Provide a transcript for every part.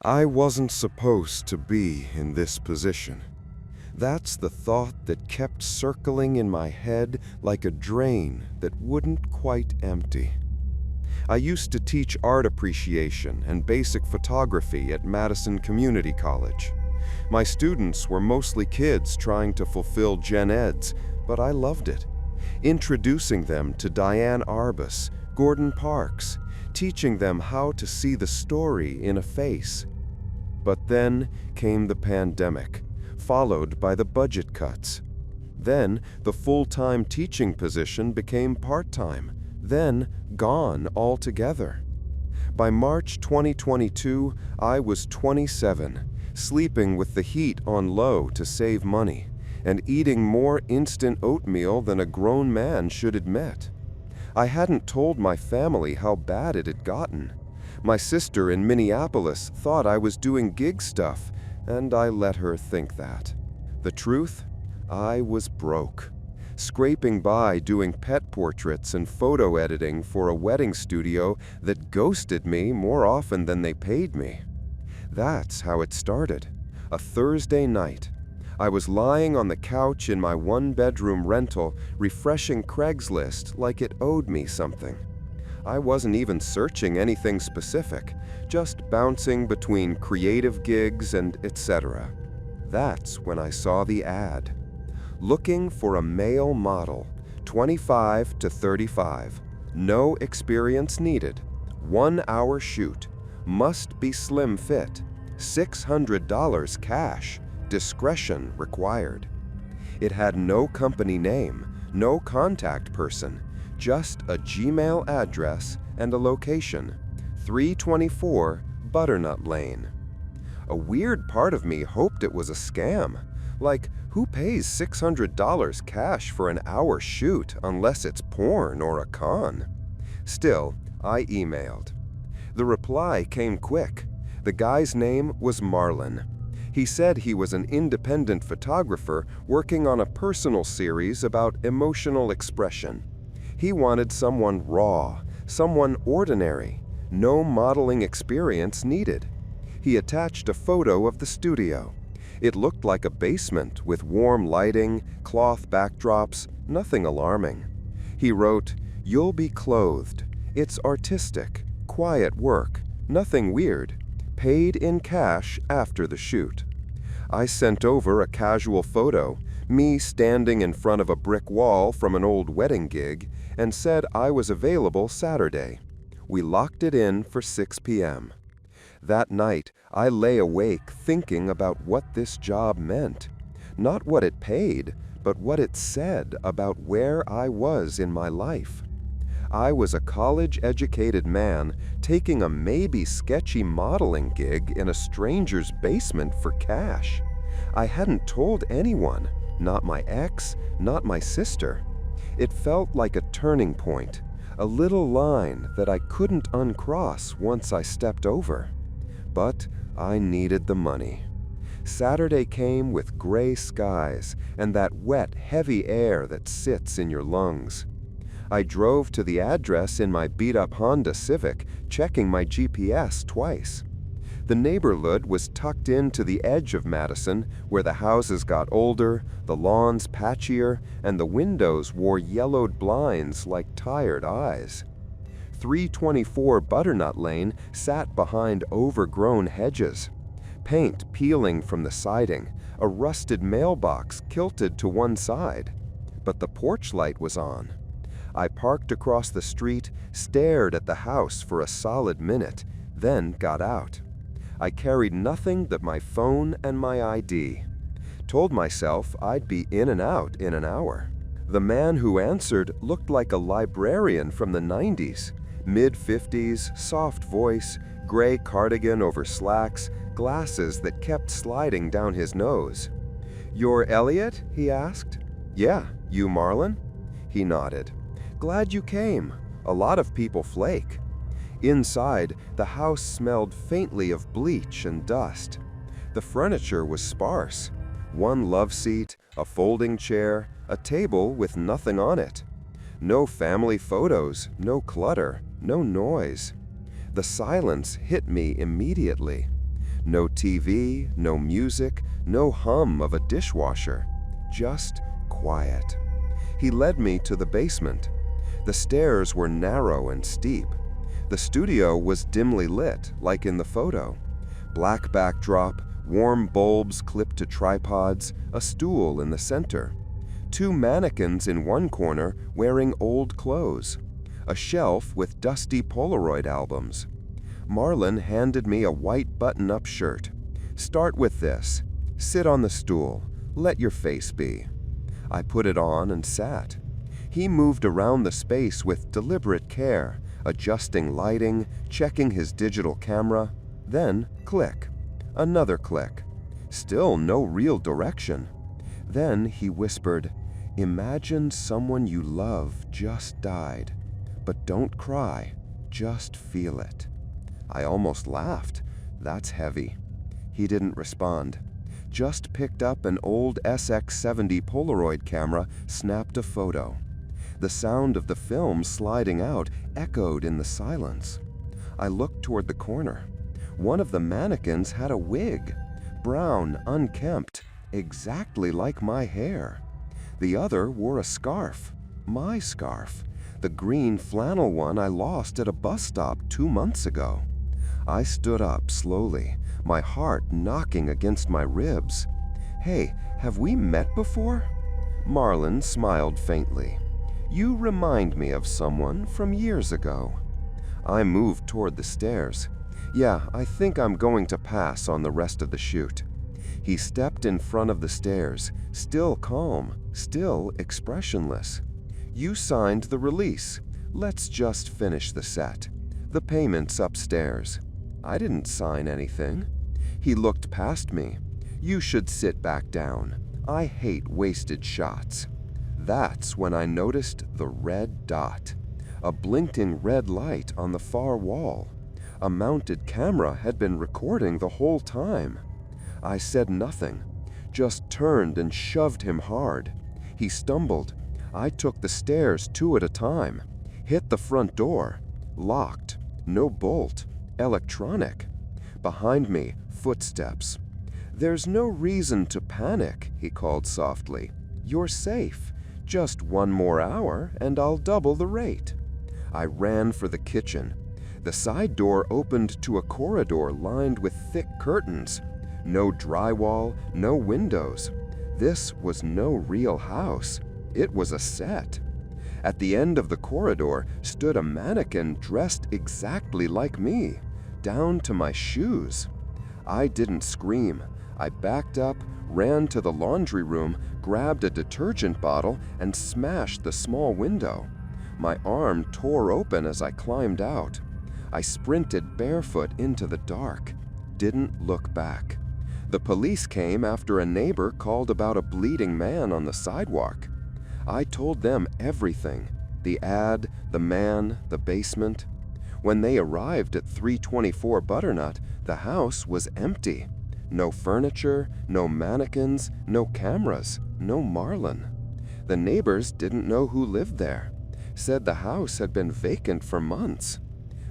I wasn't supposed to be in this position. That's the thought that kept circling in my head like a drain that wouldn't quite empty. I used to teach art appreciation and basic photography at Madison Community College. My students were mostly kids trying to fulfill gen eds, but I loved it. Introducing them to Diane Arbus, Gordon Parks, teaching them how to see the story in a face. But then came the pandemic, followed by the budget cuts. Then the full-time teaching position became part-time, then gone altogether. By March 2022, I was 27, sleeping with the heat on low to save money, and eating more instant oatmeal than a grown man should admit. I hadn't told my family how bad it had gotten. My sister in Minneapolis thought I was doing gig stuff, and I let her think that. The truth? I was broke, scraping by doing pet portraits and photo editing for a wedding studio that ghosted me more often than they paid me. That's how it started. A Thursday night. I was lying on the couch in my one-bedroom rental, refreshing Craigslist like it owed me something. I wasn't even searching anything specific, just bouncing between creative gigs and etc. That's when I saw the ad. Looking for a male model, 25 to 35, no experience needed, 1 hour shoot, must be slim fit, $600 cash, discretion required. It had no company name, no contact person, just a Gmail address and a location, 324 Butternut Lane. A weird part of me hoped it was a scam. Like, who pays $600 cash for an hour shoot unless it's porn or a con? Still, I emailed. The reply came quick. The guy's name was Marlon. He said he was an independent photographer working on a personal series about emotional expression. He wanted someone raw, someone ordinary, no modeling experience needed. He attached a photo of the studio. It looked like a basement with warm lighting, cloth backdrops, nothing alarming. He wrote, "You'll be clothed. It's artistic, quiet work, nothing weird. Paid in cash after the shoot." I sent over a casual photo, me standing in front of a brick wall from an old wedding gig, and said I was available Saturday. We locked it in for 6 p.m. That night, I lay awake thinking about what this job meant. Not what it paid, but what it said about where I was in my life. I was a college-educated man taking a maybe sketchy modeling gig in a stranger's basement for cash. I hadn't told anyone, not my ex, not my sister. It felt like a turning point, a little line that I couldn't uncross once I stepped over. But I needed the money. Saturday came with gray skies and that wet, heavy air that sits in your lungs. I drove to the address in my beat-up Honda Civic, checking my GPS twice. The neighborhood was tucked into the edge of Madison, where the houses got older, the lawns patchier, and the windows wore yellowed blinds like tired eyes. 324 Butternut Lane sat behind overgrown hedges. Paint peeling from the siding, a rusted mailbox kilted to one side. But the porch light was on. I parked across the street, stared at the house for a solid minute, then got out. I carried nothing but my phone and my ID. Told myself I'd be in and out in an hour. The man who answered looked like a librarian from the 90s. Mid-50s, soft voice, gray cardigan over slacks, glasses that kept sliding down his nose. "You're Elliot?" he asked. "Yeah, you Marlon?" He nodded. "Glad you came. A lot of people flake." Inside, the house smelled faintly of bleach and dust. The furniture was sparse. One love seat, a folding chair, a table with nothing on it. No family photos, no clutter, no noise. The silence hit me immediately. No TV, no music, no hum of a dishwasher. Just quiet. He led me to the basement. The stairs were narrow and steep. The studio was dimly lit, like in the photo. Black backdrop, warm bulbs clipped to tripods, a stool in the center. 2 mannequins in one corner wearing old clothes. A shelf with dusty Polaroid albums. Marlon handed me a white button-up shirt. "Start with this. Sit on the stool. Let your face be." I put it on and sat. He moved around the space with deliberate care, adjusting lighting, checking his digital camera. Then, click. Another click. Still no real direction. Then he whispered, "Imagine someone you love just died. But don't cry, just feel it." I almost laughed. That's heavy. He didn't respond. Just picked up an old SX70 Polaroid camera, snapped a photo. The sound of the film sliding out echoed in the silence. I looked toward the corner. One of the mannequins had a wig, brown, unkempt, exactly like my hair. The other wore a scarf, my scarf, the green flannel one I lost at a bus stop 2 months ago. I stood up slowly, my heart knocking against my ribs. "Hey, have we met before?" Marlon smiled faintly. "You remind me of someone from years ago." I moved toward the stairs. "Yeah, I think I'm going to pass on the rest of the shoot." He stepped in front of the stairs, still calm, still expressionless. "You signed the release. Let's just finish the set. The payment's upstairs." I didn't sign anything. He looked past me. "You should sit back down. I hate wasted shots." That's when I noticed the red dot. A blinking red light on the far wall. A mounted camera had been recording the whole time. I said nothing, just turned and shoved him hard. He stumbled. I took the stairs 2 at a time, hit the front door. Locked. No bolt. Electronic. Behind me, footsteps. "There's no reason to panic," he called softly. "You're safe. Just 1 more hour and I'll double the rate." I ran for the kitchen. The side door opened to a corridor lined with thick curtains. No drywall, no windows. This was no real house. It was a set. At the end of the corridor stood a mannequin dressed exactly like me, down to my shoes. I didn't scream. I backed up, ran to the laundry room, grabbed a detergent bottle, and smashed the small window. My arm tore open as I climbed out. I sprinted barefoot into the dark. Didn't look back. The police came after a neighbor called about a bleeding man on the sidewalk. I told them everything. The ad, the man, the basement. When they arrived at 324 Butternut, the house was empty. No furniture, no mannequins, no cameras, no Marlon. The neighbors didn't know who lived there. Said the house had been vacant for months.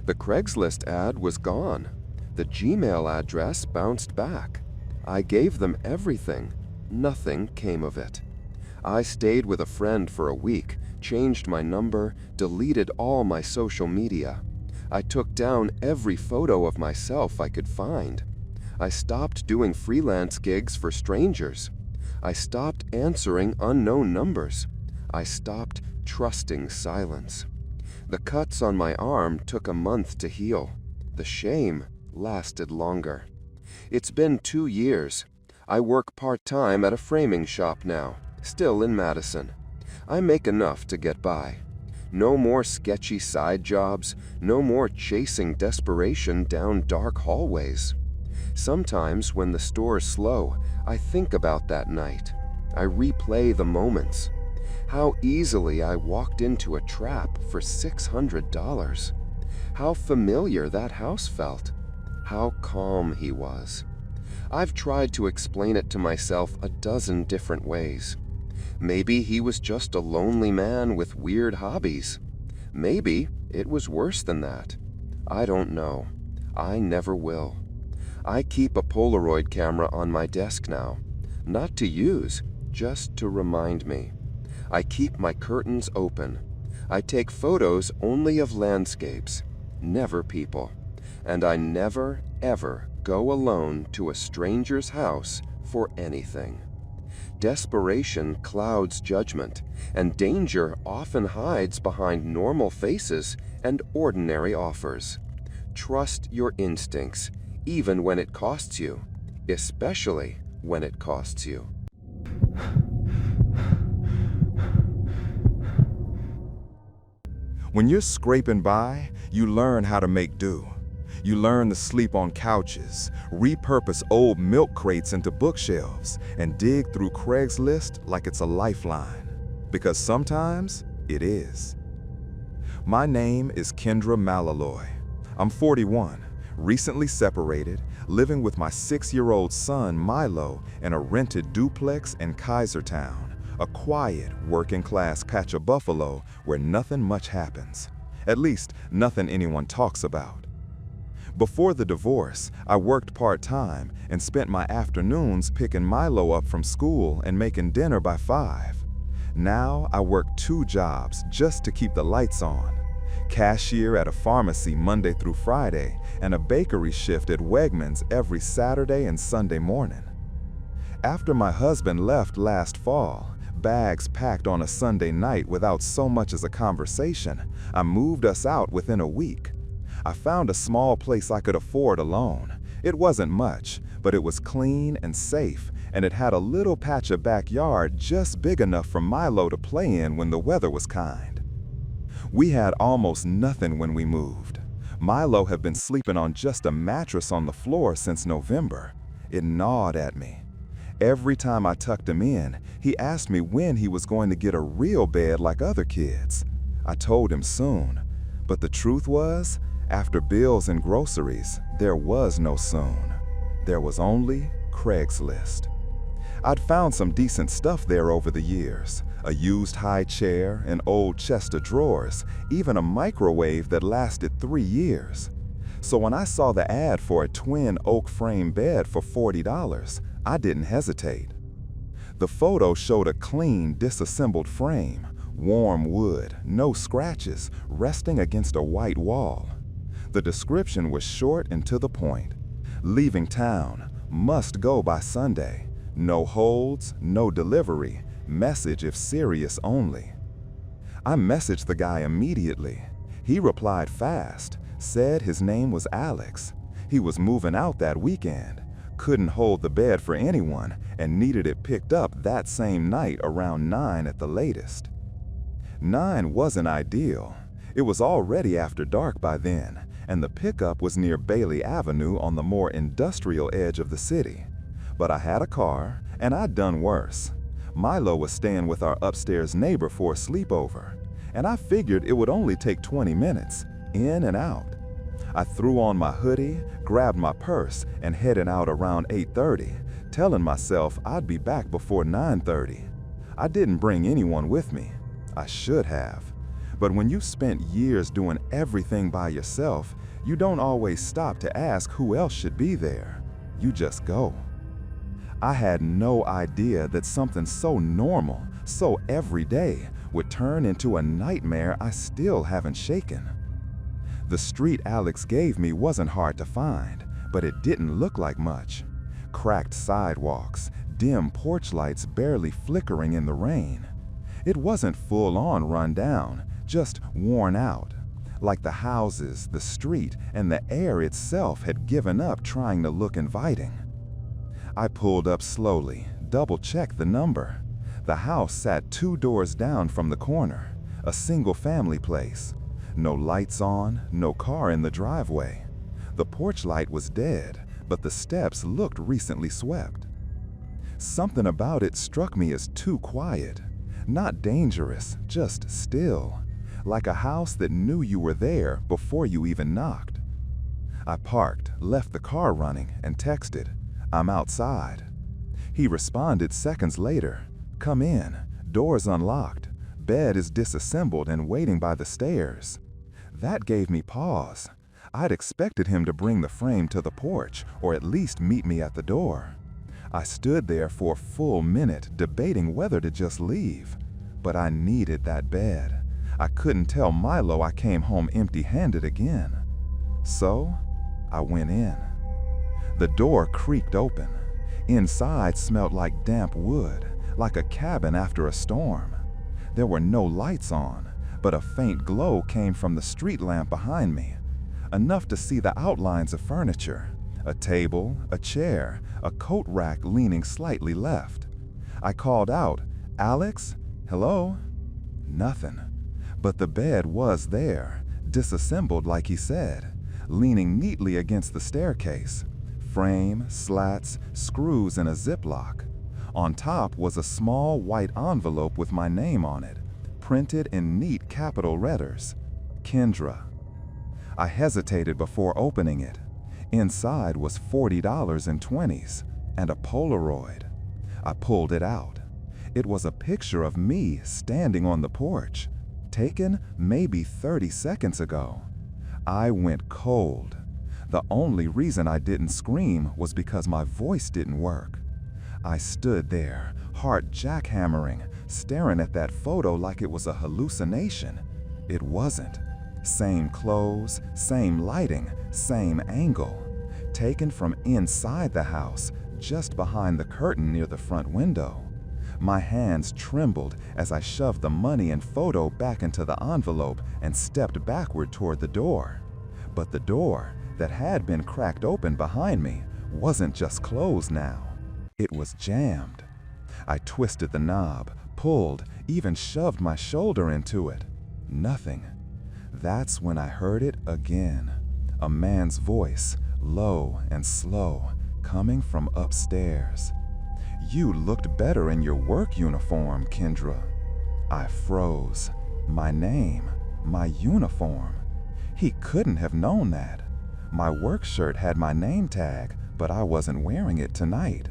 The Craigslist ad was gone. The Gmail address bounced back. I gave them everything. Nothing came of it. I stayed with a friend for a week, changed my number, deleted all my social media. I took down every photo of myself I could find. I stopped doing freelance gigs for strangers. I stopped answering unknown numbers. I stopped trusting silence. The cuts on my arm took a month to heal. The shame lasted longer. It's been 2 years. I work part-time at a framing shop now, still in Madison. I make enough to get by. No more sketchy side jobs, no more chasing desperation down dark hallways. Sometimes when the store's slow, I think about that night. I replay the moments. How easily I walked into a trap for $600. How familiar that house felt. How calm he was. I've tried to explain it to myself a dozen different ways. Maybe he was just a lonely man with weird hobbies. Maybe it was worse than that. I don't know. I never will. I keep a Polaroid camera on my desk now, not to use, just to remind me. I keep my curtains open. I take photos only of landscapes, never people. And I never, ever go alone to a stranger's house for anything. Desperation clouds judgment, and danger often hides behind normal faces and ordinary offers. Trust your instincts, even when it costs you, especially when it costs you. When you're scraping by, you learn how to make do. You learn to sleep on couches, repurpose old milk crates into bookshelves, and dig through Craigslist like it's a lifeline. Because sometimes it is. My name is Kendra Malaloy. I'm 41, recently separated, living with my 6-year-old son Milo in a rented duplex in Kaisertown, a quiet, working-class patch of Buffalo where nothing much happens. At least, nothing anyone talks about. Before the divorce, I worked part-time and spent my afternoons picking Milo up from school and making dinner by 5. Now I work 2 jobs just to keep the lights on. Cashier at a pharmacy Monday through Friday and a bakery shift at Wegmans every Saturday and Sunday morning. After my husband left last fall, bags packed on a Sunday night without so much as a conversation, I moved us out within a week. I found a small place I could afford alone. It wasn't much, but it was clean and safe, and it had a little patch of backyard just big enough for Milo to play in when the weather was kind. We had almost nothing when we moved. Milo had been sleeping on just a mattress on the floor since November. It gnawed at me. Every time I tucked him in, he asked me when he was going to get a real bed like other kids. I told him soon, but the truth was, after bills and groceries, there was no soon. There was only Craigslist. I'd found some decent stuff there over the years. A used high chair, an old chest of drawers, even a microwave that lasted 3 years. So when I saw the ad for a twin oak frame bed for $40, I didn't hesitate. The photo showed a clean, disassembled frame, warm wood, no scratches, resting against a white wall. The description was short and to the point. Leaving town, must go by Sunday. No holds, no delivery, message if serious only. I messaged the guy immediately. He replied fast, said his name was Alex. He was moving out that weekend, couldn't hold the bed for anyone, and needed it picked up that same night around 9 at the latest. 9 wasn't ideal. It was already after dark by then, and the pickup was near Bailey Avenue on the more industrial edge of the city. But I had a car, and I'd done worse. Milo was staying with our upstairs neighbor for a sleepover, and I figured it would only take 20 minutes, in and out. I threw on my hoodie, grabbed my purse, and headed out around 8:30, telling myself I'd be back before 9:30. I didn't bring anyone with me. I should have. But when you've spent years doing everything by yourself, you don't always stop to ask who else should be there. You just go. I had no idea that something so normal, so everyday, would turn into a nightmare I still haven't shaken. The street Alex gave me wasn't hard to find, but it didn't look like much. Cracked sidewalks, dim porch lights barely flickering in the rain. It wasn't full-on run down, just worn out, like the houses, the street, and the air itself had given up trying to look inviting. I pulled up slowly, double-checked the number. The house sat 2 doors down from the corner, a single-family place. No lights on, no car in the driveway. The porch light was dead, but the steps looked recently swept. Something about it struck me as too quiet. Not dangerous, just still. Like a house that knew you were there before you even knocked. I parked, left the car running, and texted, "I'm outside." He responded seconds later, "Come in, door's unlocked, bed is disassembled and waiting by the stairs." That gave me pause. I'd expected him to bring the frame to the porch or at least meet me at the door. I stood there for a full minute debating whether to just leave. But I needed that bed. I couldn't tell Milo I came home empty-handed again. So, I went in. The door creaked open. Inside smelled like damp wood, like a cabin after a storm. There were no lights on, but a faint glow came from the street lamp behind me, enough to see the outlines of furniture, a table, a chair, a coat rack leaning slightly left. I called out, "Alex? Hello?" Nothing. But the bed was there, disassembled like he said, leaning neatly against the staircase. Frame, slats, screws, and a ziplock. On top was a small white envelope with my name on it, printed in neat capital letters, Kendra. I hesitated before opening it. Inside was $40 in 20s and a Polaroid. I pulled it out. It was a picture of me standing on the porch, taken maybe 30 seconds ago. I went cold. The only reason I didn't scream was because my voice didn't work. I stood there, heart jackhammering, staring at that photo like it was a hallucination. It wasn't. Same clothes, same lighting, same angle. Taken from inside the house, just behind the curtain near the front window. My hands trembled as I shoved the money and photo back into the envelope and stepped backward toward the door. But the door, that had been cracked open behind me, wasn't just closed now. It was jammed. I twisted the knob, pulled, even shoved my shoulder into it. Nothing. That's when I heard it again. A man's voice, low and slow, coming from upstairs. "You looked better in your work uniform, Kendra." I froze. My name, my uniform. He couldn't have known that. My work shirt had my name tag, but I wasn't wearing it tonight.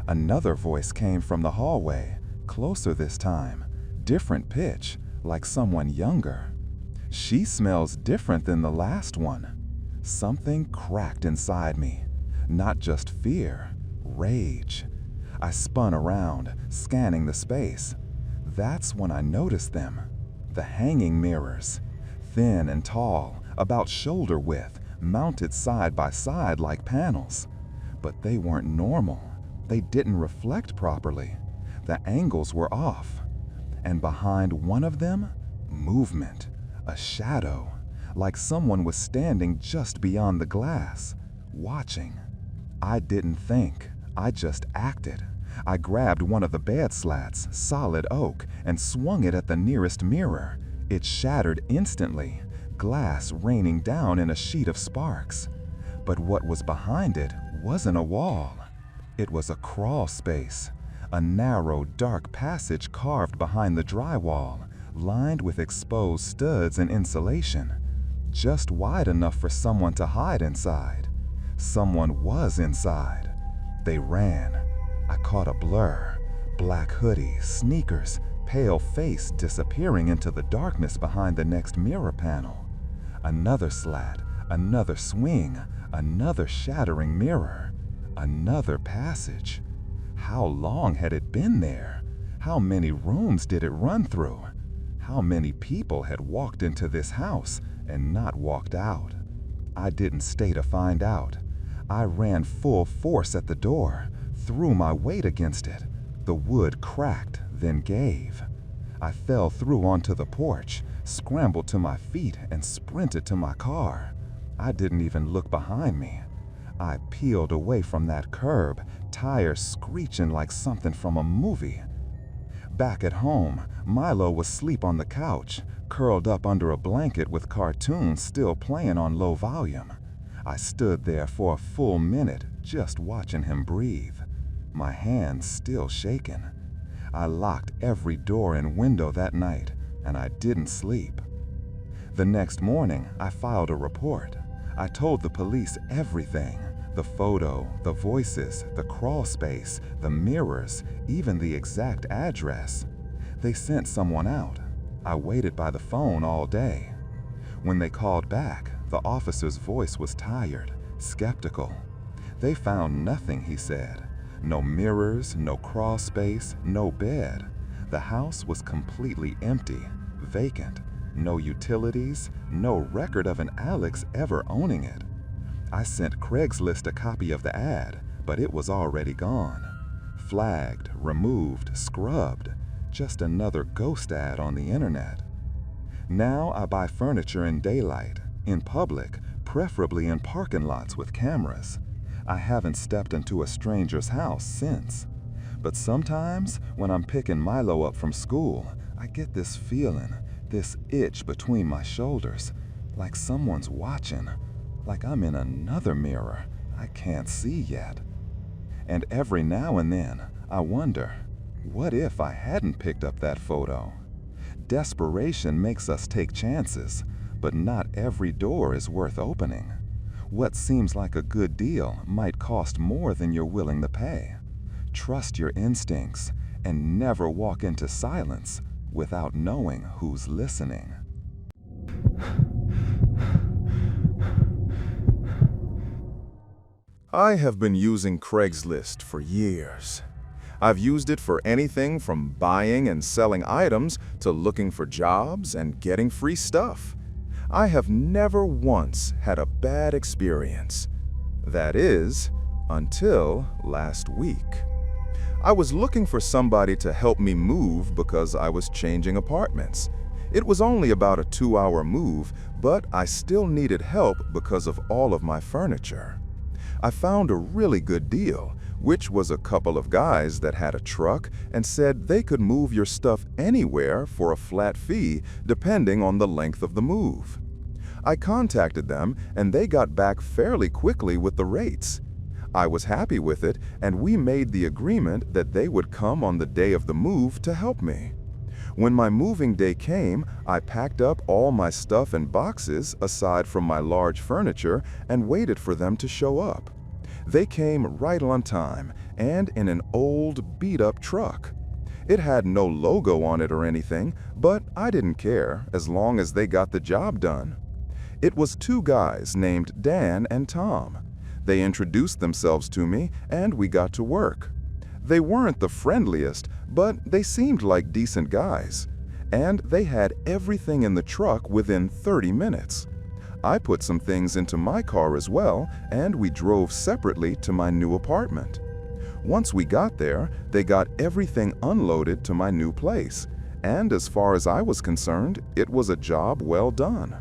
Another voice came from the hallway, closer this time, different pitch, like someone younger. "She smells different than the last one." Something cracked inside me. Not just fear, rage. I spun around, scanning the space. That's when I noticed them. The hanging mirrors. Thin and tall, about shoulder width, mounted side by side like panels. But they weren't normal. They didn't reflect properly. The angles were off. And behind one of them, movement, a shadow, like someone was standing just beyond the glass, watching. I didn't think, I just acted. I grabbed one of the bed slats, solid oak, and swung it at the nearest mirror. It shattered instantly, glass raining down in a sheet of sparks. But what was behind it wasn't a wall. It was a crawl space, a narrow, dark passage carved behind the drywall, lined with exposed studs and insulation, just wide enough for someone to hide inside. Someone was inside. They ran. I caught a blur. Black hoodie, sneakers, pale face disappearing into the darkness behind the next mirror panel. Another slat, another swing, another shattering mirror, another passage. How long had it been there? How many rooms did it run through? How many people had walked into this house and not walked out? I didn't stay to find out. I ran full force at the door, threw my weight against it. The wood cracked, then gave. I fell through onto the porch, scrambled to my feet, and sprinted to my car. I didn't even look behind me. I peeled away from that curb, tires screeching like something from a movie. Back at home, Milo was asleep on the couch, curled up under a blanket with cartoons still playing on low volume. I stood there for a full minute, just watching him breathe, my hands still shaking. I locked every door and window that night, and I didn't sleep. The next morning, I filed a report. I told the police everything. The photo, the voices, the crawl space, the mirrors, even the exact address. They sent someone out. I waited by the phone all day. When they called back, the The officer's voice was tired, skeptical. They found nothing, he said. No mirrors, no crawl space, no bed. The house was completely empty, vacant. No utilities, no record of an Alex ever owning it. I sent Craigslist a copy of the ad, but it was already gone. Flagged, removed, scrubbed. Just another ghost ad on the internet. Now I buy furniture in daylight, in public, preferably in parking lots with cameras. I haven't stepped into a stranger's house since. But sometimes, when I'm picking Milo up from school, I get this feeling, this itch between my shoulders, like someone's watching, like I'm in another mirror I can't see yet. And every now and then, I wonder, what if I hadn't picked up that photo? Desperation makes us take chances, but not every door is worth opening. What seems like a good deal might cost more than you're willing to pay. Trust your instincts and never walk into silence without knowing who's listening. I have been using Craigslist for years. I've used it for anything from buying and selling items to looking for jobs and getting free stuff. I have never once had a bad experience. That is, until last week. I was looking for somebody to help me move because I was changing apartments. It was only about a 2-hour move, but I still needed help because of all of my furniture. I found a really good deal, which was a couple of guys that had a truck and said they could move your stuff anywhere for a flat fee depending on the length of the move. I contacted them and they got back fairly quickly with the rates. I was happy with it and we made the agreement that they would come on the day of the move to help me. When my moving day came, I packed up all my stuff in boxes aside from my large furniture and waited for them to show up. They came right on time and in an old, beat-up truck. It had no logo on it or anything, but I didn't care as long as they got the job done. It was 2 guys named Dan and Tom. They introduced themselves to me and we got to work. They weren't the friendliest, but they seemed like decent guys. And they had everything in the truck within 30 minutes. I put some things into my car as well, and we drove separately to my new apartment. Once we got there, they got everything unloaded to my new place. And as far as I was concerned, it was a job well done.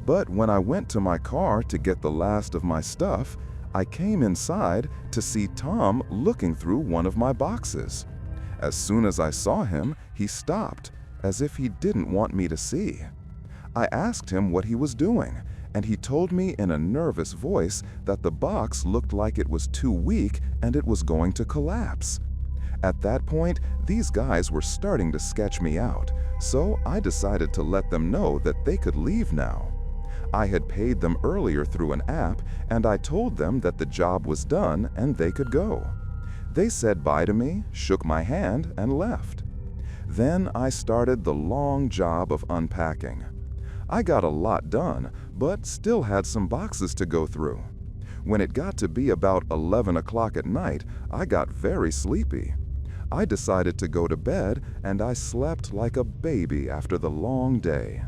But when I went to my car to get the last of my stuff, I came inside to see Tom looking through one of my boxes. As soon as I saw him, he stopped, as if he didn't want me to see. I asked him what he was doing, and he told me in a nervous voice that the box looked like it was too weak and it was going to collapse. At that point, these guys were starting to sketch me out, so I decided to let them know that they could leave now. I had paid them earlier through an app, and I told them that the job was done and they could go. They said bye to me, shook my hand, and left. Then I started the long job of unpacking. I got a lot done, but still had some boxes to go through. When it got to be about 11 o'clock at night, I got very sleepy. I decided to go to bed, and I slept like a baby after the long day.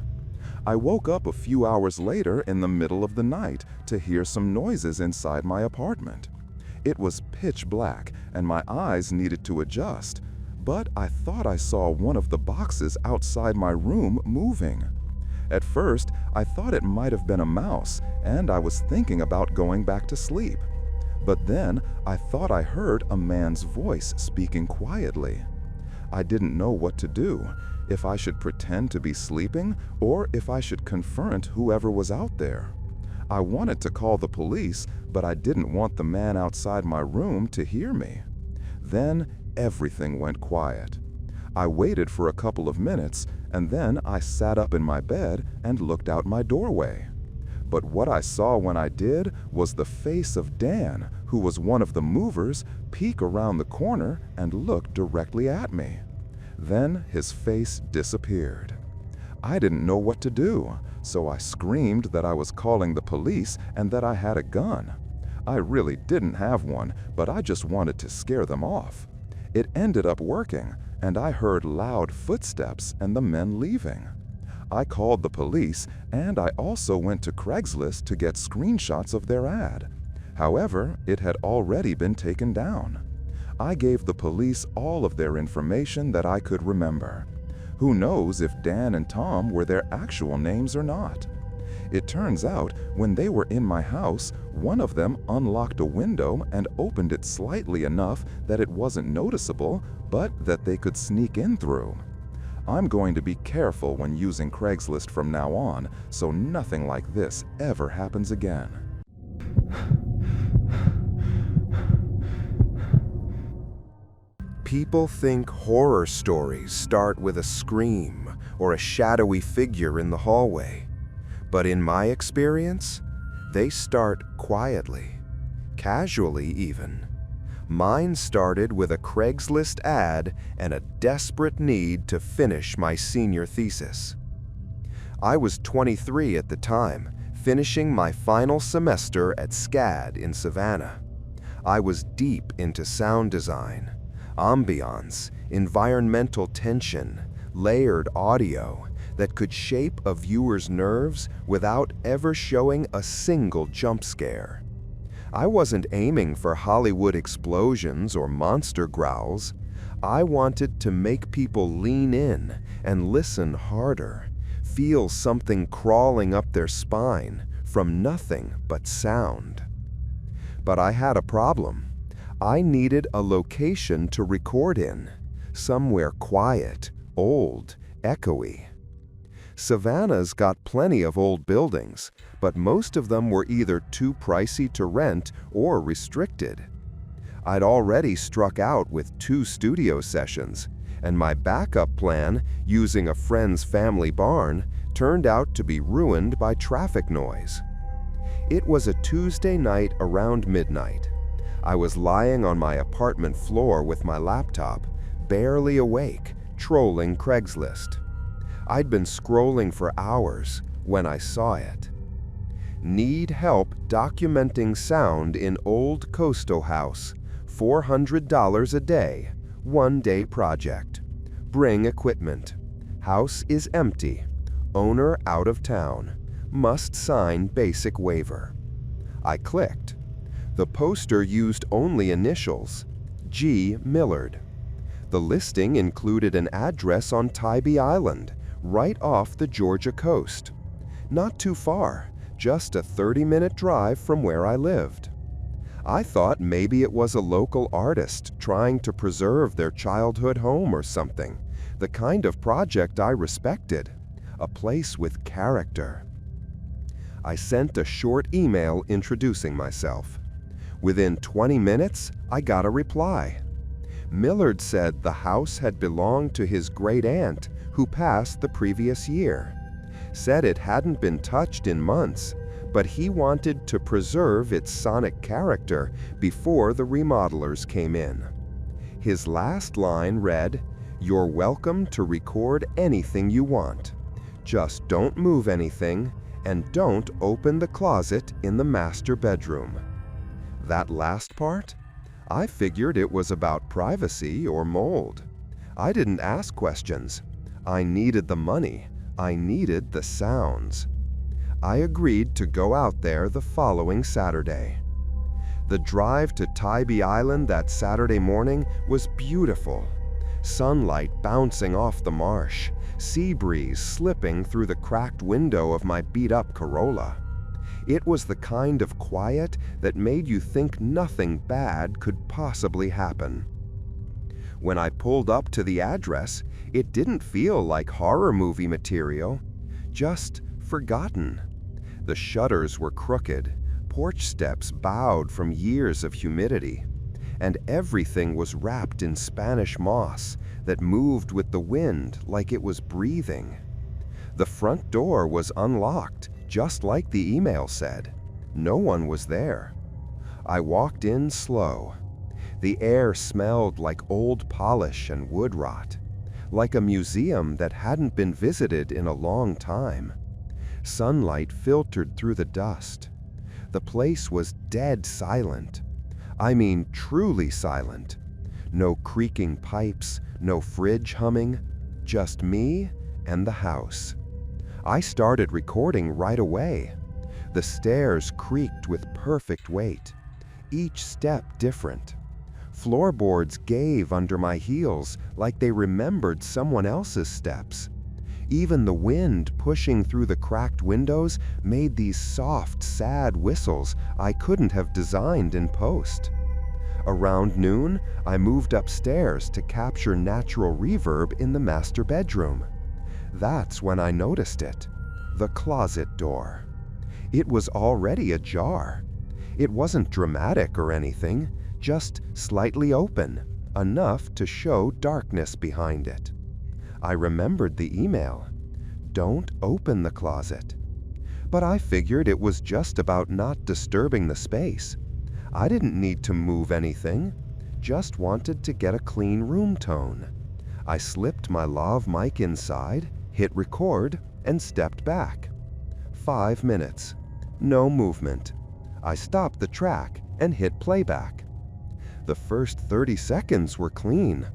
I woke up a few hours later in the middle of the night to hear some noises inside my apartment. It was pitch black and my eyes needed to adjust, but I thought I saw one of the boxes outside my room moving. At first, I thought it might have been a mouse and I was thinking about going back to sleep. But then I thought I heard a man's voice speaking quietly. I didn't know what to do, if I should pretend to be sleeping or if I should confront whoever was out there. I wanted to call the police, but I didn't want the man outside my room to hear me. Then everything went quiet. I waited for a couple of minutes and then I sat up in my bed and looked out my doorway. But what I saw when I did was the face of Dan, who was one of the movers, peek around the corner and look directly at me. Then his face disappeared. I didn't know what to do, so I screamed that I was calling the police and that I had a gun. I really didn't have one, but I just wanted to scare them off. It ended up working, and I heard loud footsteps and the men leaving. I called the police, and I also went to Craigslist to get screenshots of their ad. However, it had already been taken down. I gave the police all of their information that I could remember. Who knows if Dan and Tom were their actual names or not? It turns out, when they were in my house, one of them unlocked a window and opened it slightly enough that it wasn't noticeable, but that they could sneak in through. I'm going to be careful when using Craigslist from now on, so nothing like this ever happens again. People think horror stories start with a scream or a shadowy figure in the hallway. But in my experience, they start quietly, casually even. Mine started with a Craigslist ad and a desperate need to finish my senior thesis. I was 23 at the time, finishing my final semester at SCAD in Savannah. I was deep into sound design, ambiance, environmental tension, layered audio that could shape a viewer's nerves without ever showing a single jump scare. I wasn't aiming for Hollywood explosions or monster growls. I wanted to make people lean in and listen harder, feel something crawling up their spine from nothing but sound. But I had a problem. I needed a location to record in, somewhere quiet, old, echoey. Savannah's got plenty of old buildings, but most of them were either too pricey to rent or restricted. I'd already struck out with 2 studio sessions, and my backup plan, using a friend's family barn, turned out to be ruined by traffic noise. It was a Tuesday night around midnight. I was lying on my apartment floor with my laptop, barely awake, trolling Craigslist. I'd been scrolling for hours when I saw it. Need help documenting sound in old coastal house, $400 a day, 1-day project. Bring equipment. House is empty. Owner out of town. Must sign basic waiver. I clicked. The poster used only initials, G. Millard. The listing included an address on Tybee Island, right off the Georgia coast. Not too far, just a 30-minute drive from where I lived. I thought maybe it was a local artist trying to preserve their childhood home or something, the kind of project I respected, a place with character. I sent a short email introducing myself. Within 20 minutes, I got a reply. Millard said the house had belonged to his great-aunt, who passed the previous year. Said it hadn't been touched in months, but he wanted to preserve its sonic character before the remodelers came in. His last line read, "You're welcome to record anything you want. Just don't move anything, and don't open the closet in the master bedroom." That last part? I figured it was about privacy or mold. I didn't ask questions. I needed the money. I needed the sounds. I agreed to go out there the following Saturday. The drive to Tybee Island that Saturday morning was beautiful. Sunlight bouncing off the marsh, sea breeze slipping through the cracked window of my beat-up Corolla. It was the kind of quiet that made you think nothing bad could possibly happen. When I pulled up to the address, it didn't feel like horror movie material, just forgotten. The shutters were crooked, porch steps bowed from years of humidity, and everything was wrapped in Spanish moss that moved with the wind like it was breathing. The front door was unlocked, just like the email said. No one was there. I walked in slow. The air smelled like old polish and wood rot, like a museum that hadn't been visited in a long time. Sunlight filtered through the dust. The place was dead silent. I mean, truly silent. No creaking pipes, no fridge humming, just me and the house. I started recording right away. The stairs creaked with perfect weight, each step different. Floorboards gave under my heels like they remembered someone else's steps. Even the wind pushing through the cracked windows made these soft, sad whistles I couldn't have designed in post. Around noon, I moved upstairs to capture natural reverb in the master bedroom. That's when I noticed it, the closet door. It was already ajar. It wasn't dramatic or anything, just slightly open, enough to show darkness behind it. I remembered the email. Don't open the closet. But I figured it was just about not disturbing the space. I didn't need to move anything, just wanted to get a clean room tone. I slipped my lav mic inside, hit record, and stepped back. 5 minutes. No movement. I stopped the track and hit playback. The first 30 seconds were clean.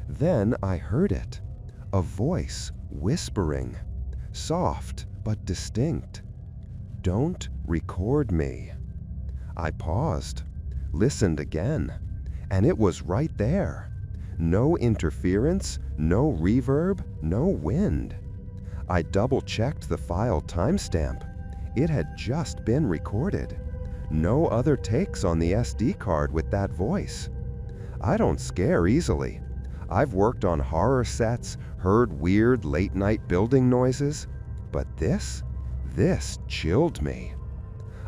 Then I heard it. A voice whispering, soft but distinct. Don't record me. I paused, listened again, and it was right there. No interference, no reverb, no wind. I double-checked the file timestamp. It had just been recorded. No other takes on the SD card with that voice. I don't scare easily. I've worked on horror sets, heard weird late-night building noises, but this chilled me.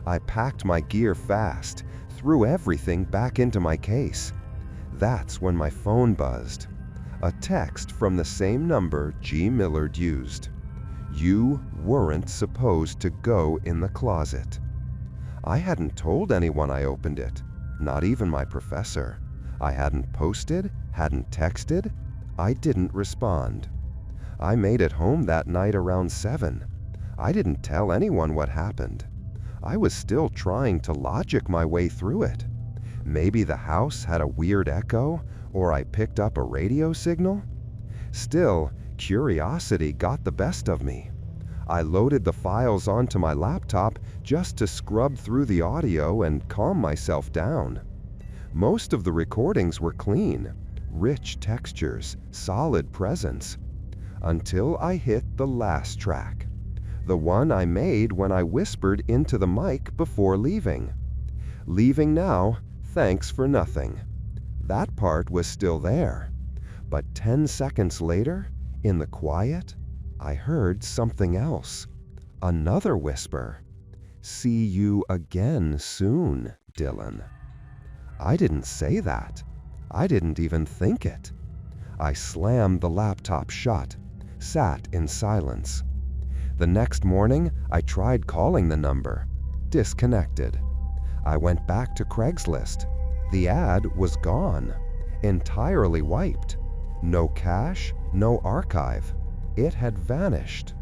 I packed my gear fast, threw everything back into my case. That's when my phone buzzed. A text from the same number G. Millard used. You weren't supposed to go in the closet. I hadn't told anyone I opened it, not even my professor. I hadn't posted, hadn't texted. I didn't respond. I made it home that night around 7. I didn't tell anyone what happened. I was still trying to logic my way through it. Maybe the house had a weird echo, or I picked up a radio signal. Still, curiosity got the best of me. I loaded the files onto my laptop just to scrub through the audio and calm myself down. Most of the recordings were clean, rich textures, solid presence. Until I hit the last track. The one I made when I whispered into the mic before leaving. Leaving now, thanks for nothing. That part was still there. But 10 seconds later, in the quiet, I heard something else. Another whisper. See you again soon, Dylan. I didn't say that. I didn't even think it. I slammed the laptop shut, sat in silence. The next morning, I tried calling the number. Disconnected. I went back to Craigslist. The ad was gone. Entirely wiped. No cache, no archive. It had vanished.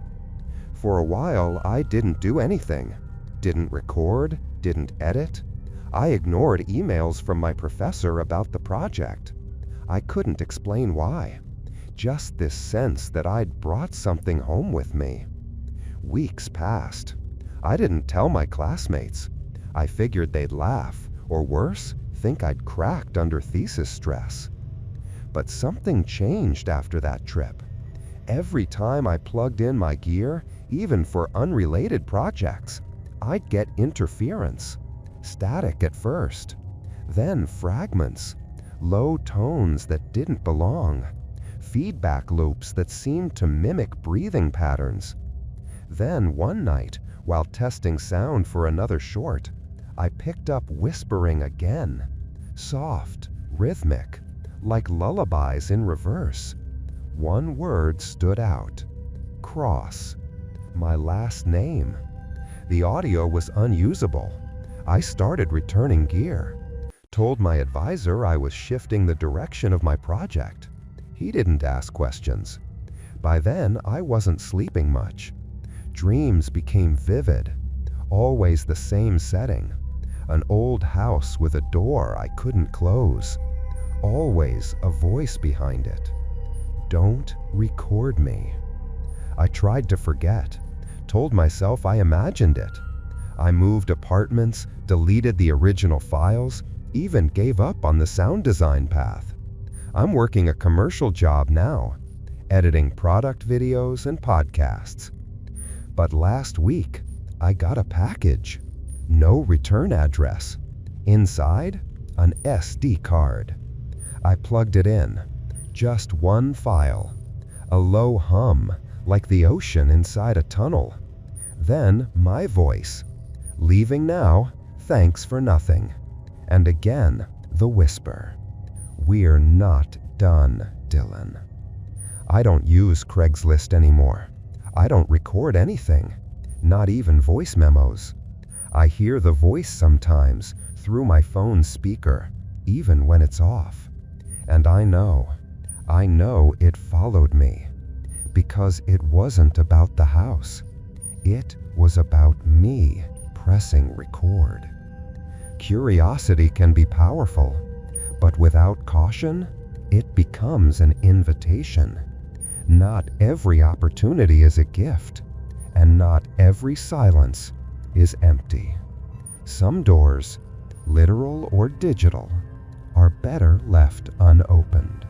For a while, I didn't do anything. Didn't record, didn't edit. I ignored emails from my professor about the project. I couldn't explain why. Just this sense that I'd brought something home with me. Weeks passed. I didn't tell my classmates. I figured they'd laugh, or worse, think I'd cracked under thesis stress. But something changed after that trip. Every time I plugged in my gear, even for unrelated projects, I'd get interference. Static at first, then fragments, low tones that didn't belong, feedback loops that seemed to mimic breathing patterns. Then one night, while testing sound for another short, I picked up whispering again, soft, rhythmic, like lullabies in reverse. One word stood out. Cross. My last name. The audio was unusable. I started returning gear. Told my advisor I was shifting the direction of my project. He didn't ask questions. By then, I wasn't sleeping much. Dreams became vivid. Always the same setting. An old house with a door I couldn't close. Always a voice behind it. Don't record me. I tried to forget. Told myself I imagined it. I moved apartments, deleted the original files, even gave up on the sound design path. I'm working a commercial job now, editing product videos and podcasts. But last week, I got a package. No return address. Inside, an SD card. I plugged it in. Just one file. A low hum, like the ocean inside a tunnel. Then my voice. Leaving now, thanks for nothing. And again, the whisper. We're not done, Dylan. I don't use Craigslist anymore. I don't record anything, not even voice memos. I hear the voice sometimes through my phone's speaker, even when it's off. And I know it followed me, because it wasn't about the house. It was about me pressing record. Curiosity can be powerful, but without caution, it becomes an invitation. Not every opportunity is a gift, and not every silence is empty. Some doors, literal or digital, are better left unopened.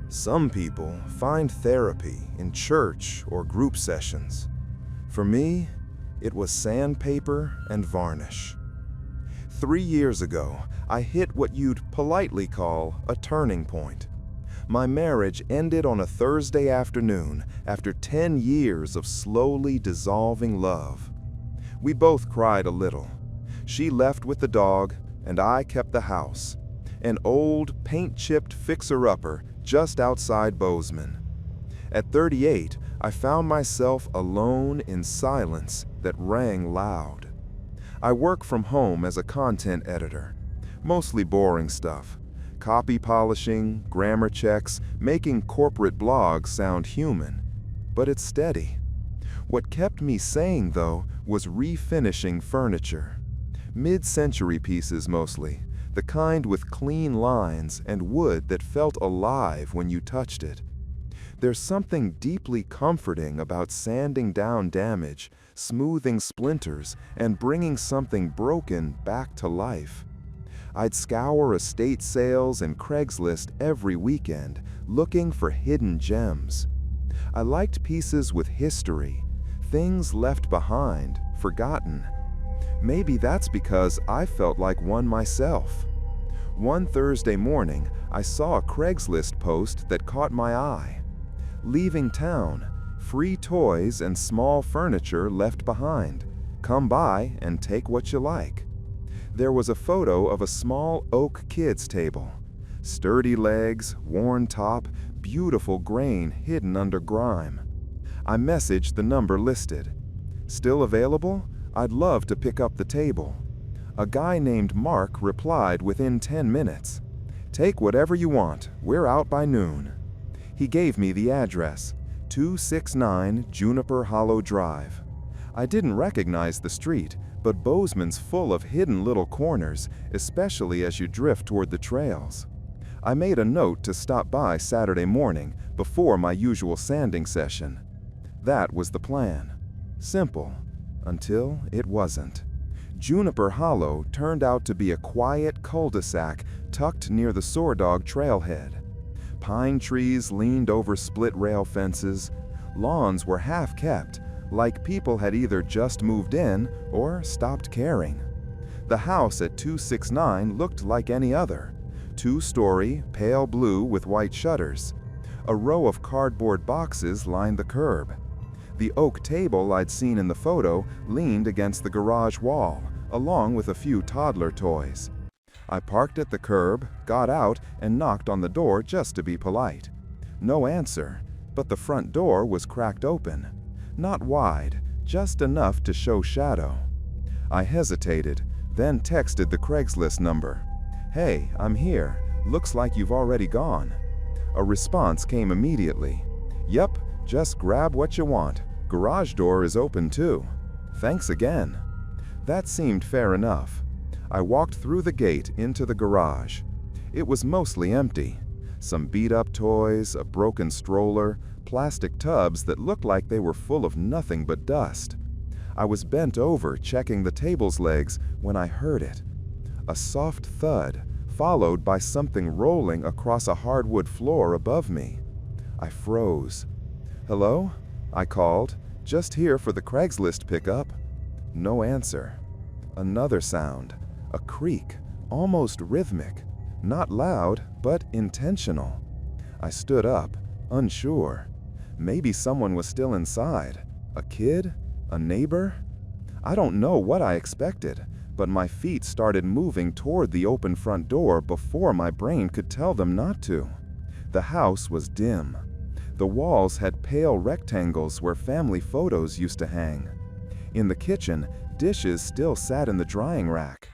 Some people find therapy in church or group sessions. For me, it was sandpaper and varnish. 3 years ago, I hit what you'd politely call a turning point. My marriage ended on a Thursday afternoon after 10 years of slowly dissolving love. We both cried a little. She left with the dog, and I kept the house, an old, paint-chipped fixer-upper just outside Bozeman. At 38, I found myself alone in silence that rang loud. I work from home as a content editor, mostly boring stuff. Copy polishing, grammar checks, making corporate blogs sound human. But it's steady. What kept me sane, though, was refinishing furniture. Mid-century pieces mostly, the kind with clean lines and wood that felt alive when you touched it. There's something deeply comforting about sanding down damage, smoothing splinters, and bringing something broken back to life. I'd scour estate sales and Craigslist every weekend, looking for hidden gems. I liked pieces with history, things left behind, forgotten. Maybe that's because I felt like one myself. One Thursday morning, I saw a Craigslist post that caught my eye. Leaving town, free toys and small furniture left behind. Come by and take what you like. There was a photo of a small oak kids' table. Sturdy legs, worn top, beautiful grain hidden under grime. I messaged the number listed. Still available? I'd love to pick up the table. A guy named Mark replied within 10 minutes. Take whatever you want, we're out by noon. He gave me the address, 269 Juniper Hollow Drive. I didn't recognize the street, but Bozeman's full of hidden little corners, especially as you drift toward the trails. I made a note to stop by Saturday morning before my usual sanding session. That was the plan. Simple, until it wasn't. Juniper Hollow turned out to be a quiet cul-de-sac tucked near the Sourdog trailhead. Pine trees leaned over split rail fences. Lawns were half kept, like people had either just moved in or stopped caring. The house at 269 looked like any other. 2-story, pale blue with white shutters. A row of cardboard boxes lined the curb. The oak table I'd seen in the photo leaned against the garage wall, along with a few toddler toys. I parked at the curb, got out, and knocked on the door just to be polite. No answer, but the front door was cracked open. Not wide, just enough to show shadow. I hesitated, then texted the Craigslist number. "Hey, I'm here. Looks like you've already gone." A response came immediately. "Yep, just grab what you want. Garage door is open too. Thanks again." That seemed fair enough. I walked through the gate into the garage. It was mostly empty. Some beat-up toys, a broken stroller, plastic tubs that looked like they were full of nothing but dust. I was bent over checking the table's legs when I heard it. A soft thud, followed by something rolling across a hardwood floor above me. I froze. "Hello?" I called. "Just here for the Craigslist pickup." No answer. Another sound. A creak, almost rhythmic. Not loud, but intentional. I stood up, unsure. Maybe someone was still inside. A kid? A neighbor? I don't know what I expected, but my feet started moving toward the open front door before my brain could tell them not to. The house was dim. The walls had pale rectangles where family photos used to hang. In the kitchen, dishes still sat in the drying rack.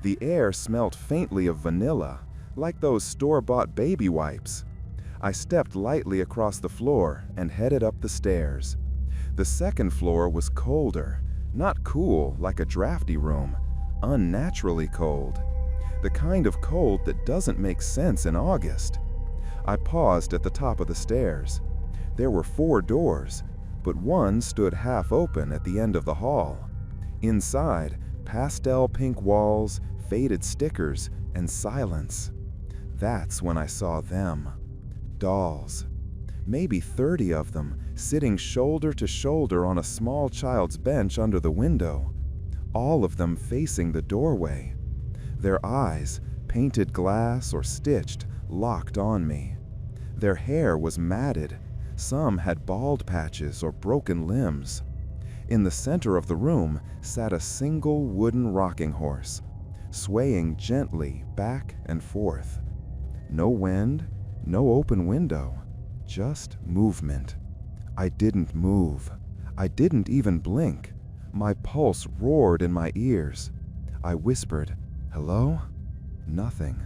The air smelt faintly of vanilla, like those store-bought baby wipes. I stepped lightly across the floor and headed up the stairs. The second floor was colder, not cool like a drafty room, unnaturally cold. The kind of cold that doesn't make sense in August. I paused at the top of the stairs. There were 4 doors, but one stood half open at the end of the hall. Inside, pastel pink walls, faded stickers, and silence. That's when I saw them. Dolls. Maybe 30 of them, sitting shoulder to shoulder on a small child's bench under the window. All of them facing the doorway. Their eyes, painted glass or stitched, locked on me. Their hair was matted. Some had bald patches or broken limbs. In the center of the room sat a single wooden rocking horse, swaying gently back and forth. No wind, no open window, just movement. I didn't move. I didn't even blink. My pulse roared in my ears. I whispered, "Hello?" Nothing.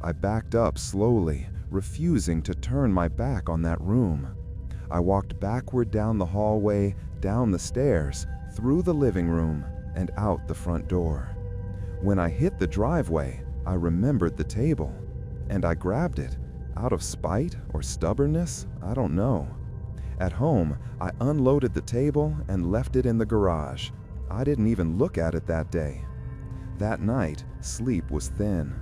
I backed up slowly, refusing to turn my back on that room. I walked backward down the hallway, down the stairs, through the living room, and out the front door. When I hit the driveway, I remembered the table, and I grabbed it. Out of spite or stubbornness, I don't know. At home, I unloaded the table and left it in the garage. I didn't even look at it that day. That night, sleep was thin.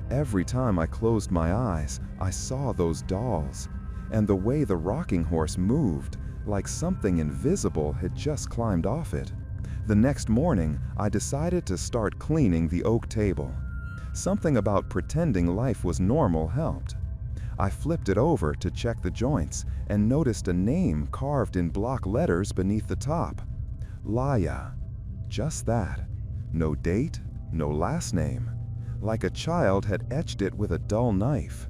Every time I closed my eyes, I saw those dolls, and the way the rocking horse moved, like something invisible had just climbed off it. The next morning, I decided to start cleaning the oak table. Something about pretending life was normal helped. I flipped it over to check the joints and noticed a name carved in block letters beneath the top. Laya. Just that. No date, no last name. Like a child had etched it with a dull knife.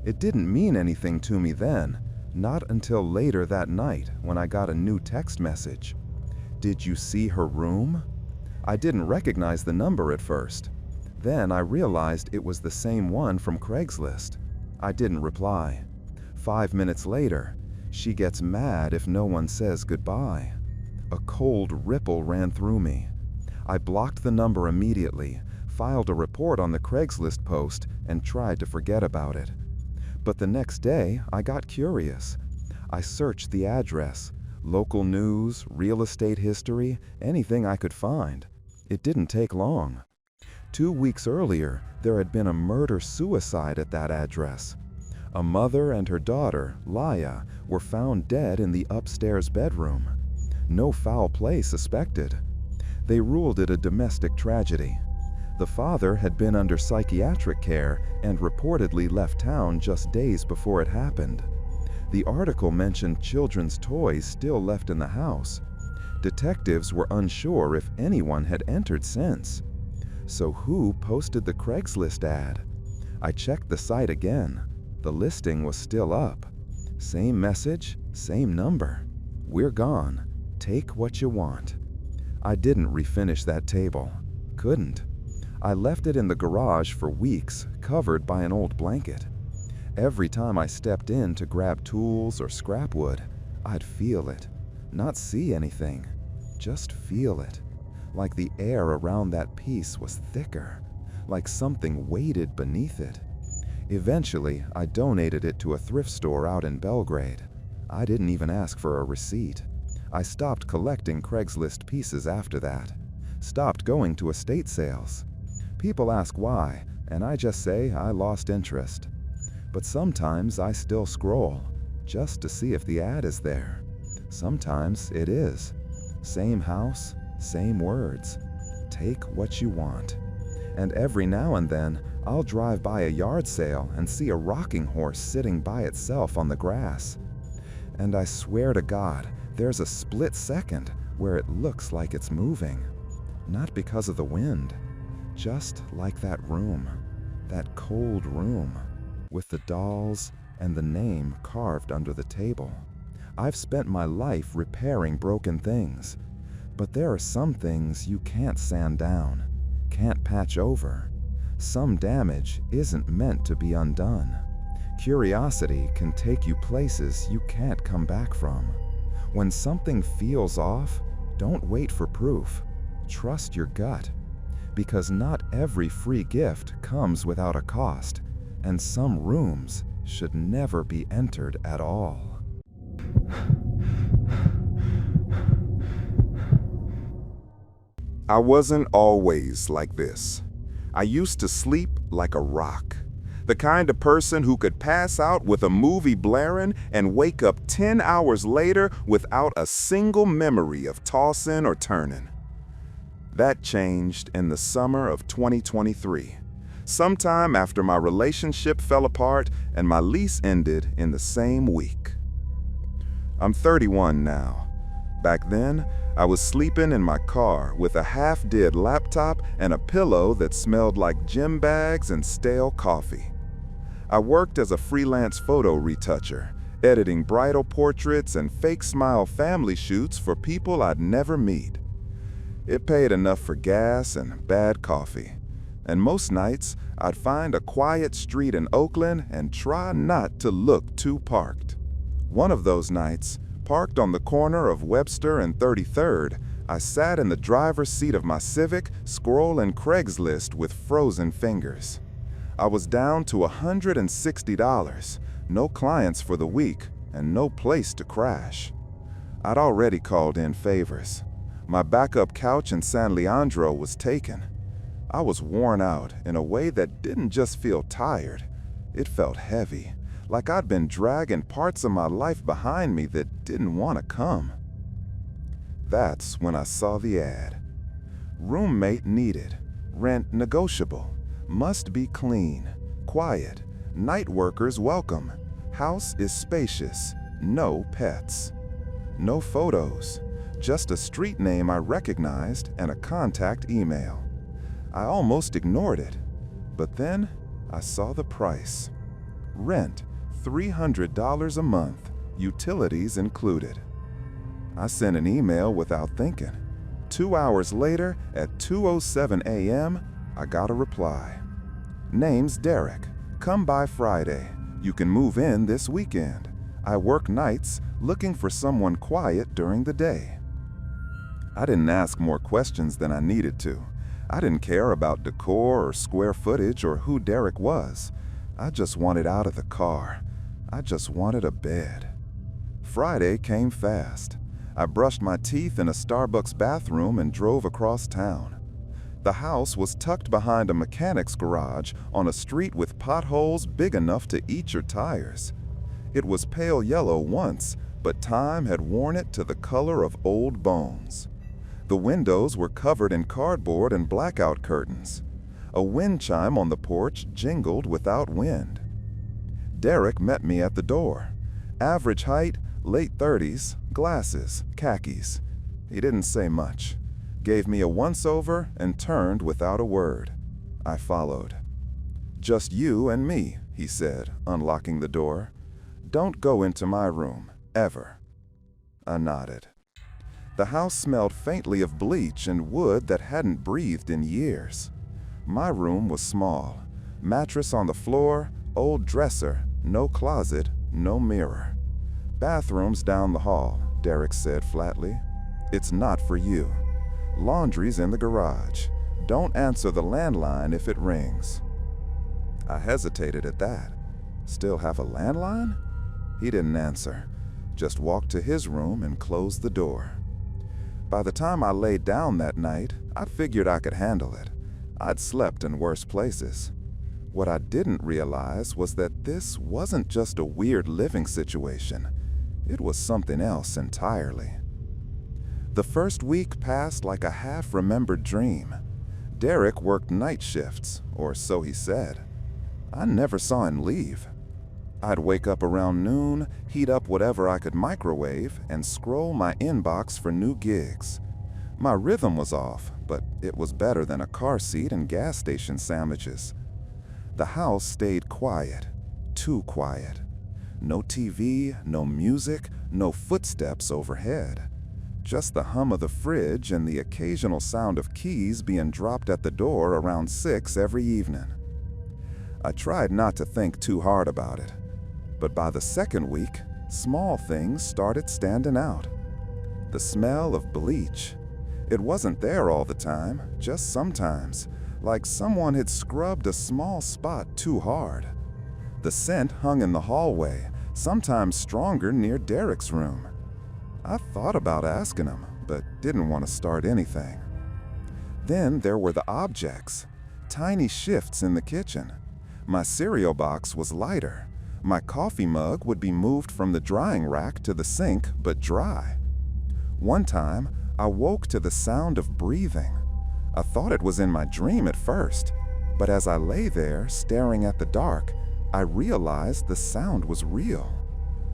It didn't mean anything to me then, not until later that night when I got a new text message. "Did you see her room?" I didn't recognize the number at first. Then I realized it was the same one from Craigslist. I didn't reply. 5 minutes later, she gets mad if no one says goodbye. A cold ripple ran through me. I blocked the number immediately, filed a report on the Craigslist post, and tried to forget about it. But the next day, I got curious. I searched the address, local news, real estate history, anything I could find. It didn't take long. 2 weeks earlier, there had been a murder-suicide at that address. A mother and her daughter, Laya, were found dead in the upstairs bedroom. No foul play suspected. They ruled it a domestic tragedy. The father had been under psychiatric care and reportedly left town just days before it happened. The article mentioned children's toys still left in the house. Detectives were unsure if anyone had entered since. So who posted the Craigslist ad? I checked the site again. The listing was still up. Same message, same number. "We're gone. Take what you want." I didn't refinish that table. Couldn't. I left it in the garage for weeks, covered by an old blanket. Every time I stepped in to grab tools or scrap wood, I'd feel it. Not see anything, just feel it. Like the air around that piece was thicker, like something weighted beneath it. Eventually, I donated it to a thrift store out in Belgrade. I didn't even ask for a receipt. I stopped collecting Craigslist pieces after that. Stopped going to estate sales. People ask why, and I just say I lost interest. But sometimes I still scroll, just to see if the ad is there. Sometimes it is. Same house, same words. Take what you want. And every now and then, I'll drive by a yard sale and see a rocking horse sitting by itself on the grass. And I swear to God, there's a split second where it looks like it's moving. Not because of the wind, just like that room, that cold room, with the dolls and the name carved under the table. I've spent my life repairing broken things, but there are some things you can't sand down, can't patch over. Some damage isn't meant to be undone. Curiosity can take you places you can't come back from. When something feels off, don't wait for proof. Trust your gut. Because not every free gift comes without a cost, and some rooms should never be entered at all. I wasn't always like this. I used to sleep like a rock. The kind of person who could pass out with a movie blaring and wake up 10 hours later without a single memory of tossing or turning. That changed in the summer of 2023, sometime after my relationship fell apart and my lease ended in the same week. I'm 31 now. Back then, I was sleeping in my car with a half-dead laptop and a pillow that smelled like gym bags and stale coffee. I worked as a freelance photo retoucher, editing bridal portraits and fake smile family shoots for people I'd never meet. It paid enough for gas and bad coffee. And most nights, I'd find a quiet street in Oakland and try not to look too parked. One of those nights, parked on the corner of Webster and 33rd, I sat in the driver's seat of my Civic, scrolling Craigslist with frozen fingers. I was down to $160, no clients for the week, and no place to crash. I'd already called in favors. My backup couch in San Leandro was taken. I was worn out in a way that didn't just feel tired. It felt heavy, like I'd been dragging parts of my life behind me that didn't want to come. That's when I saw the ad. Roommate needed, rent negotiable, must be clean, quiet, night workers welcome, house is spacious, no pets. No photos, just a street name I recognized and a contact email. I almost ignored it, but then I saw the price. Rent, $300 a month, utilities included. I sent an email without thinking. 2 hours later, at 2:07 a.m., I got a reply. Name's Derek. Come by Friday. You can move in this weekend. I work nights, looking for someone quiet during the day. I didn't ask more questions than I needed to. I didn't care about decor or square footage or who Derek was. I just wanted out of the car. I just wanted a bed. Friday came fast. I brushed my teeth in a Starbucks bathroom and drove across town. The house was tucked behind a mechanic's garage on a street with potholes big enough to eat your tires. It was pale yellow once, but time had worn it to the color of old bones. The windows were covered in cardboard and blackout curtains. A wind chime on the porch jingled without wind. Derek met me at the door. Average height, late 30s, glasses, khakis. He didn't say much. Gave me a once-over and turned without a word. I followed. "Just you and me," he said, unlocking the door. "Don't go into my room, ever." I nodded. The house smelled faintly of bleach and wood that hadn't breathed in years. My room was small. Mattress on the floor, old dresser, no closet, no mirror. Bathrooms down the hall, Derek said flatly. It's not for you. Laundry's in the garage. Don't answer the landline if it rings. I hesitated at that. Still have a landline? He didn't answer, just walked to his room and closed the door. By the time I laid down that night, I figured I could handle it. I'd slept in worse places. What I didn't realize was that this wasn't just a weird living situation. It was something else entirely. The first week passed like a half-remembered dream. Derek worked night shifts, or so he said. I never saw him leave. I'd wake up around noon, heat up whatever I could microwave, and scroll my inbox for new gigs. My rhythm was off, but it was better than a car seat and gas station sandwiches. The house stayed quiet, too quiet. No TV, no music, no footsteps overhead. Just the hum of the fridge and the occasional sound of keys being dropped at the door around 6 every evening. I tried not to think too hard about it, but by the second week, small things started standing out. The smell of bleach. It wasn't there all the time, just sometimes, like someone had scrubbed a small spot too hard. The scent hung in the hallway, sometimes stronger near Derek's room. I thought about asking him, but didn't want to start anything. Then there were the objects, tiny shifts in the kitchen. My cereal box was lighter. My coffee mug would be moved from the drying rack to the sink, but dry. One time, I woke to the sound of breathing. I thought it was in my dream at first, but as I lay there staring at the dark, I realized the sound was real.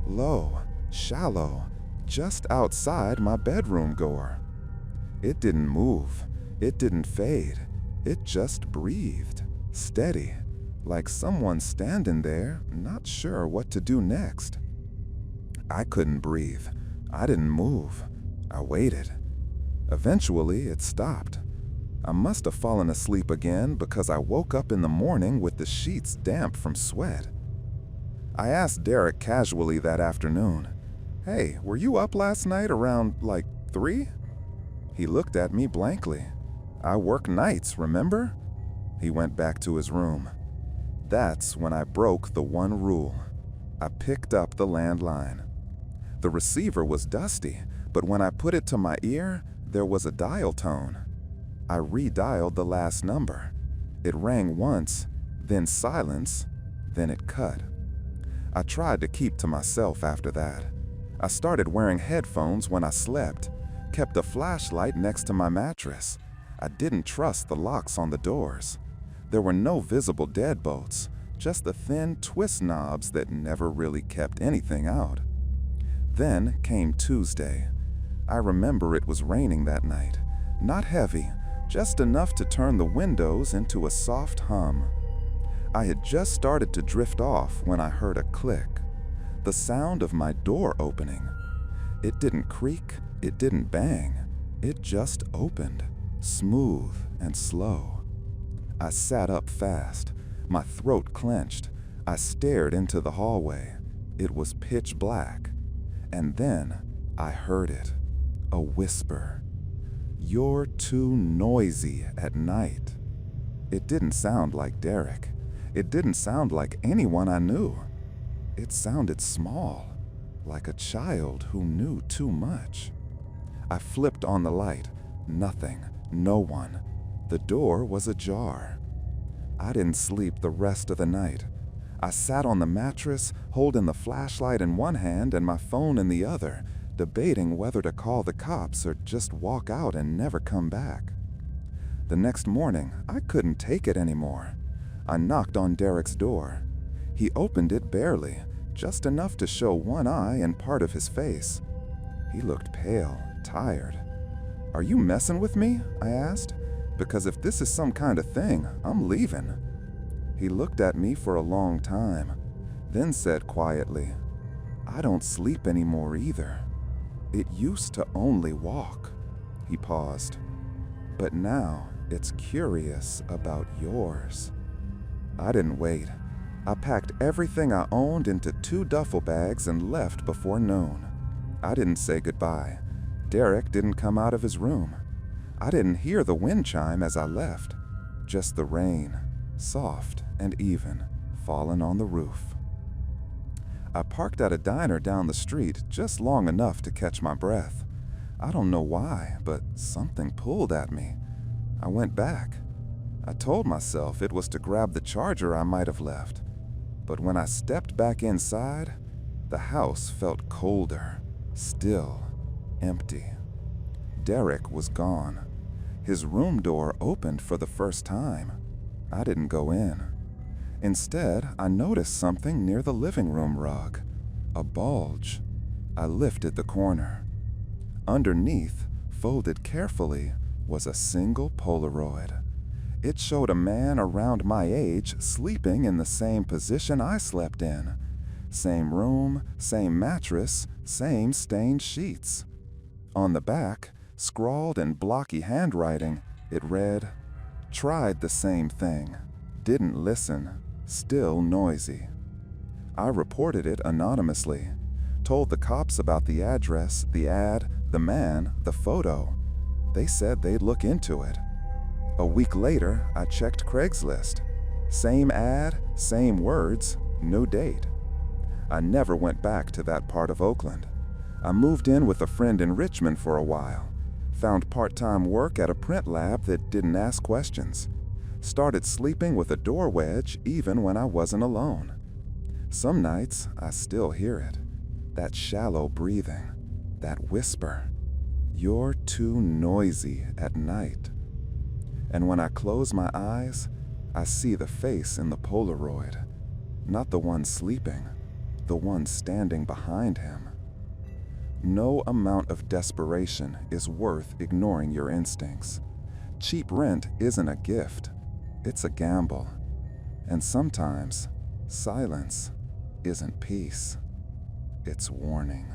Low, shallow, just outside my bedroom door. It didn't move. It didn't fade. It just breathed, steady, like someone standing there, not sure what to do next. I couldn't breathe. I didn't move. I waited. Eventually, it stopped. I must have fallen asleep again because I woke up in the morning with the sheets damp from sweat. I asked Derek casually that afternoon, "Hey, were you up last night around, 3?" He looked at me blankly. "I work nights, remember?" He went back to his room. That's when I broke the one rule. I picked up the landline. The receiver was dusty, but when I put it to my ear, there was a dial tone. I redialed the last number. It rang once, then silence, then it cut. I tried to keep to myself after that. I started wearing headphones when I slept, kept a flashlight next to my mattress. I didn't trust the locks on the doors. There were no visible deadbolts, just the thin twist knobs that never really kept anything out. Then came Tuesday. I remember it was raining that night. Not heavy, just enough to turn the windows into a soft hum. I had just started to drift off when I heard a click. The sound of my door opening. It didn't creak, it didn't bang. It just opened, smooth and slow. I sat up fast, my throat clenched. I stared into the hallway. It was pitch black. And then I heard it, a whisper. "You're too noisy at night." It didn't sound like Derek. It didn't sound like anyone I knew. It sounded small, like a child who knew too much. I flipped on the light. Nothing, no one. The door was ajar. I didn't sleep the rest of the night. I sat on the mattress, holding the flashlight in one hand and my phone in the other, debating whether to call the cops or just walk out and never come back. The next morning, I couldn't take it anymore. I knocked on Derek's door. He opened it barely, just enough to show one eye and part of his face. He looked pale, tired. "Are you messing with me?" I asked. "Because if this is some kind of thing, I'm leaving." He looked at me for a long time, then said quietly, "I don't sleep anymore either. It used to only walk." He paused. "But now it's curious about yours. I didn't wait. I packed everything I owned into 2 duffel bags and left before noon. I didn't say goodbye. Derek didn't come out of his room. I didn't hear the wind chime as I left, just the rain, soft and even, falling on the roof. I parked at a diner down the street just long enough to catch my breath. I don't know why, but something pulled at me. I went back. I told myself it was to grab the charger I might have left. But when I stepped back inside, the house felt colder, still, empty. Derek was gone. His room door opened for the first time. I didn't go in. Instead, I noticed something near the living room rug, a bulge. I lifted the corner. Underneath, folded carefully, was a single Polaroid. It showed a man around my age sleeping in the same position I slept in. Same room, same mattress, same stained sheets. On the back, scrawled in blocky handwriting, it read, "Tried the same thing. Didn't listen. Still noisy." I reported it anonymously, told the cops about the address, the ad, the man, the photo. They said they'd look into it. A week later, I checked Craigslist. Same ad, same words, no date. I never went back to that part of Oakland. I moved in with a friend in Richmond for a while, found part-time work at a print lab that didn't ask questions, started sleeping with a door wedge even when I wasn't alone. Some nights, I still hear it, that shallow breathing, that whisper, "You're too noisy at night." And when I close my eyes, I see the face in the Polaroid, not the one sleeping, the one standing behind him. No amount of desperation is worth ignoring your instincts. Cheap rent isn't a gift, it's a gamble. And sometimes, silence isn't peace, it's warning.